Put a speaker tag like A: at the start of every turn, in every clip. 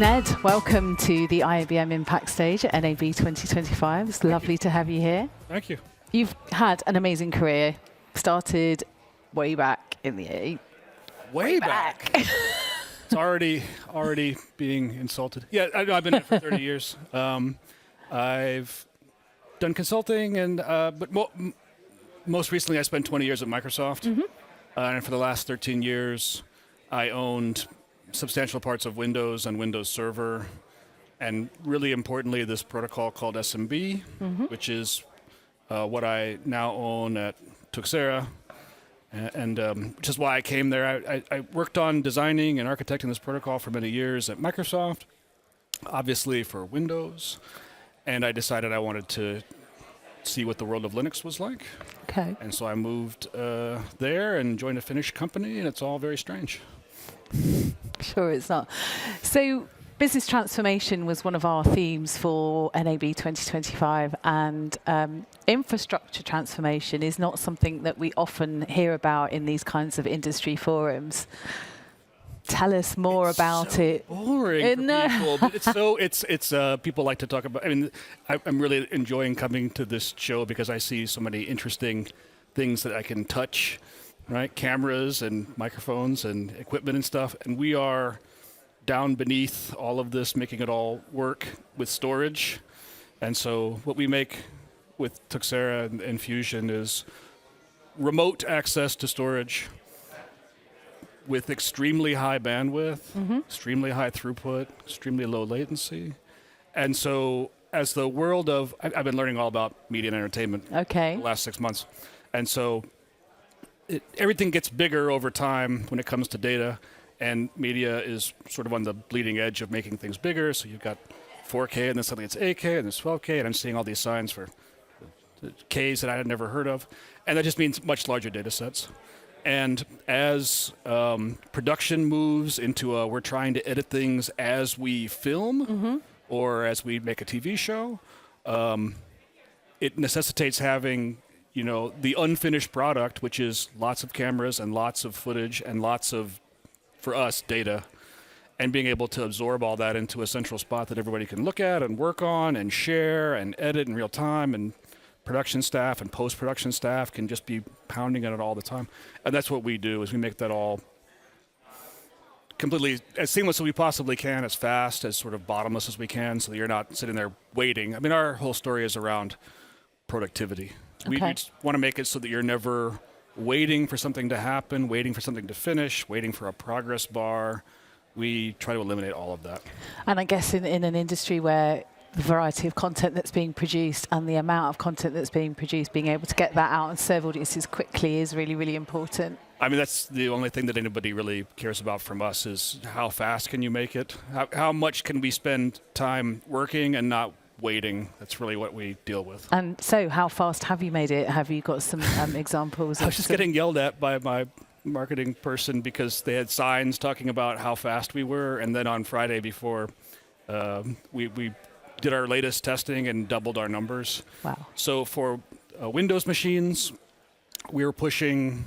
A: Ned, welcome to the IABM Impact Stage at NAB 2025. It's lovely to have you here.
B: Thank you.
A: You've had an amazing career. Started way back in the A.
B: Way back. It's already being insulted. Yeah, I've been in it for 30 years. I've done consulting, and but most recently I spent 20 years at Microsoft. And for the last 13 years, I owned substantial parts of Windows and Windows Server, and really importantly, this protocol called SMB, which is what I now own at Tuxera, and which is why I came there. I worked on designing and architecting this protocol for many years at Microsoft, obviously for Windows, and I decided I wanted to see what the world of Linux was like.
A: Okay.
B: And so I moved there and joined a Finnish company, and it's all very strange.
A: Sure it's not. So business transformation was one of our themes for NAB 2025, and infrastructure transformation is not something that we often hear about in these kinds of industry forums. Tell us more about it.
B: Boring for people. But it's people like to talk about. I mean, I'm really enjoying coming to this show because I see so many interesting things that I can touch, right? Cameras and microphones and equipment and stuff. And we are down beneath all of this, making it all work with storage. And so what we make with Tuxera and Fusion is remote access to storage with extremely high bandwidth, extremely high throughput, extremely low latency. And so as the world of, I've been learning all about media and entertainment the last 6 months. And so everything gets bigger over time when it comes to data, and media is sort of on the bleeding edge of making things bigger. So you've got 4K, and then suddenly it's 8K, and there's 12K, and I'm seeing all these signs for Ks that I had never heard of. And that just means much larger data sets. And as production moves into we're trying to edit things as we film or as we make a TV show, it necessitates having, the unfinished product, which is lots of cameras and lots of footage and lots of, for us, data, and being able to absorb all that into a central spot that everybody can look at and work on and share and edit in real time, and production staff and post-production staff can just be pounding at it all the time. And that's what we do, is we make that all completely as seamless as we possibly can, as fast, as sort of bottomless as we can, so that you're not sitting there waiting. I mean, our whole story is around productivity. We just want to make it so that you're never waiting for something to happen, waiting for something to finish, waiting for a progress bar. We try to eliminate all of that.
A: And I guess in an industry where the variety of content that's being produced and the amount of content that's being produced, being able to get that out and serve audiences quickly is really, really important. I
B: mean, that's the only thing that anybody really cares about from us, is how fast can you make it? How much can we spend time working and not waiting? That's really what we deal with. And
A: so how fast have you made it? Have you got some examples?
B: I was just getting yelled at by my marketing person because they had signs talking about how fast we were, and then on Friday before we did our latest testing and doubled our numbers.
A: Wow.
B: So for Windows machines, we were pushing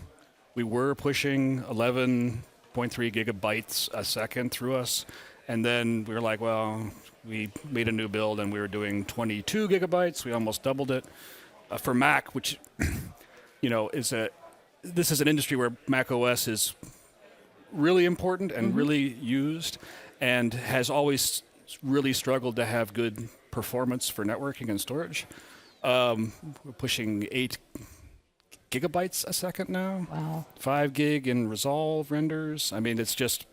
B: 11.3 gigabytes a second through us. And then we were like, well, we made a new build and we were doing 22 gigabytes. We almost doubled it. For Mac, which, this is an industry where Mac OS is really important and really used, and has always really struggled to have good performance for networking and storage. We're pushing 8 gigabytes a second now.
A: Wow.
B: 5 gig in Resolve renders. I mean, it's just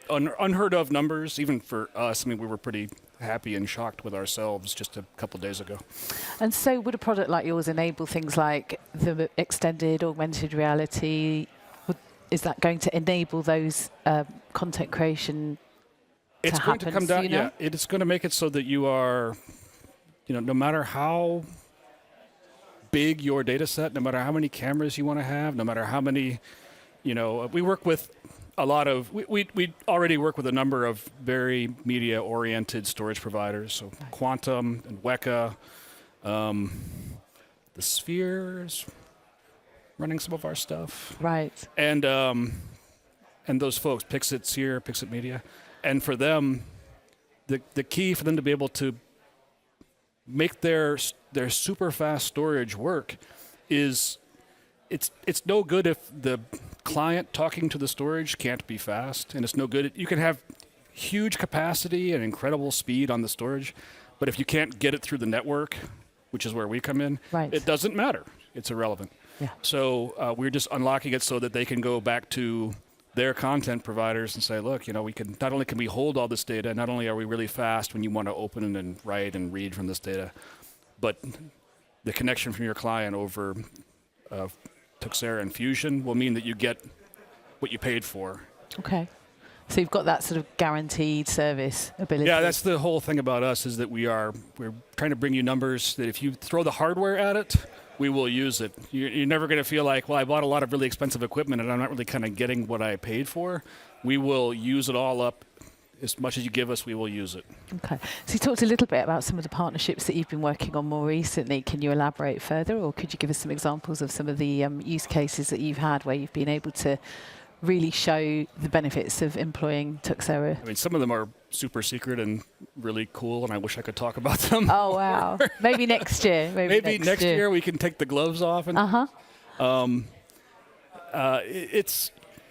B: unheard of numbers, even for us. I mean, we were pretty happy and shocked with ourselves just a couple of days ago.
A: And so would a product like yours enable things like the extended augmented reality? Is that going to enable those content creation?
B: It's going to come down, yeah. It's going to make it so that you are, no matter how big your data set, no matter how many cameras you want to have, no matter how many, we work with a lot of, we already work with a number of very media-oriented storage providers, so Quantum and Weka, the Spheres, running some of our stuff.
A: Right.
B: And those folks, Pixit's here, Pixit Media. And for them, the key for them to be able to make their super fast storage work is it's no good if the client talking to the storage can't be fast, and it's no good. You can have huge capacity and incredible speed on the storage, but if you can't get it through the network, which is where we come in, it doesn't matter. It's irrelevant.
A: Yeah.
B: So we're just unlocking it so that they can go back to their content providers and say, look, we can not only can we hold all this data, not only are we really fast when you want to open and write and read from this data, but the connection from your client over Tuxera and Fusion will mean that you get what you paid for.
A: Okay. So you've got that sort of guaranteed service ability.
B: Yeah, that's the whole thing about us, is that we're trying to bring you numbers that if you throw the hardware at it, we will use it. You're never going to feel like, well, I bought a lot of really expensive equipment and I'm not really kind of getting what I paid for. We will use it all up. As much as you give us, we will use it.
A: Okay. So you talked a little bit about some of the partnerships that you've been working on more recently. Can you elaborate further, or could you give us some examples of some of the use cases that you've had where you've been able to really show the benefits of employing Tuxera?
B: I mean, some of them are super secret and really cool, and I wish I could talk about them.
A: Oh, wow. Maybe next year.
B: Maybe next year we can take the gloves off. And,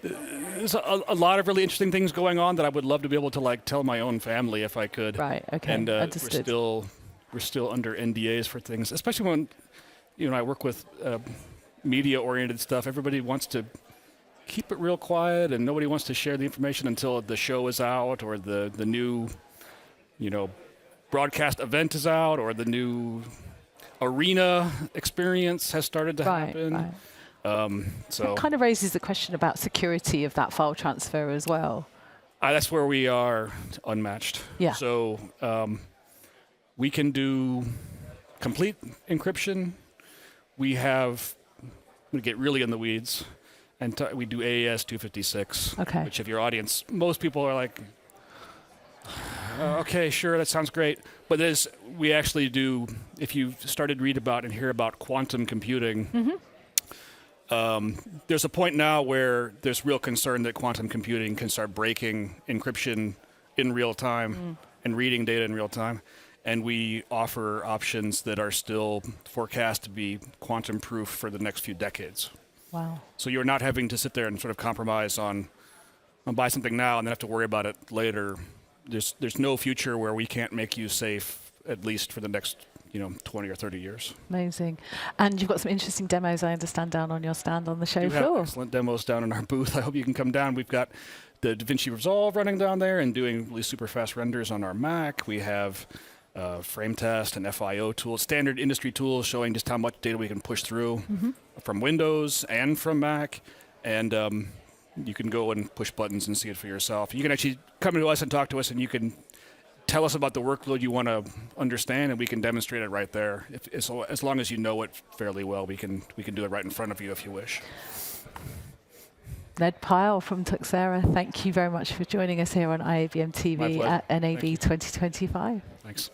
B: there's a lot of really interesting things going on that I would love to be able to tell my own family if I could.
A: Right. Okay.
B: And
A: Understood.
B: we're still under NDAs for things, especially when I work with media-oriented stuff. Everybody wants to keep it real quiet, and nobody wants to share the information until the show is out, or the new broadcast event is out, or the new arena experience has started to happen.
A: Right.
B: So
A: it kind of raises the question about security of that file transfer as well.
B: That's where we are unmatched.
A: Yeah.
B: So we can do complete encryption. We get really in the weeds, and we do AES 256.
A: Okay.
B: Which, if your audience, most people are like, okay, sure, that sounds great. But we actually do. If you started to read about and hear about quantum computing. There's a point now where there's real concern that quantum computing can start breaking encryption in real time and reading data in real time. And we offer options that are still forecast to be quantum proof for the next few decades.
A: Wow.
B: So you're not having to sit there and sort of compromise on buy something now and then have to worry about it later. There's no future where we can't make you safe, at least for the next 20 or 30 years.
A: Amazing. And you've got some interesting demos, I understand, down on your stand on the show floor.
B: We have excellent demos down in our booth. I hope you can come down. We've got the DaVinci Resolve running down there and doing really super fast renders on our Mac. We have frame test and FIO tools, standard industry tools showing just how much data we can push through from Windows and from Mac. And you can go and push buttons and see it for yourself. You can actually come to us and talk to us, and you can tell us about the workload you want to understand, and we can demonstrate it right there. As long as you know it fairly well, we can do it right in front of you if you wish.
A: Ned Pyle from Tuxera, thank you very much for joining us here on IABM TV at NAB 2025.
B: Thanks.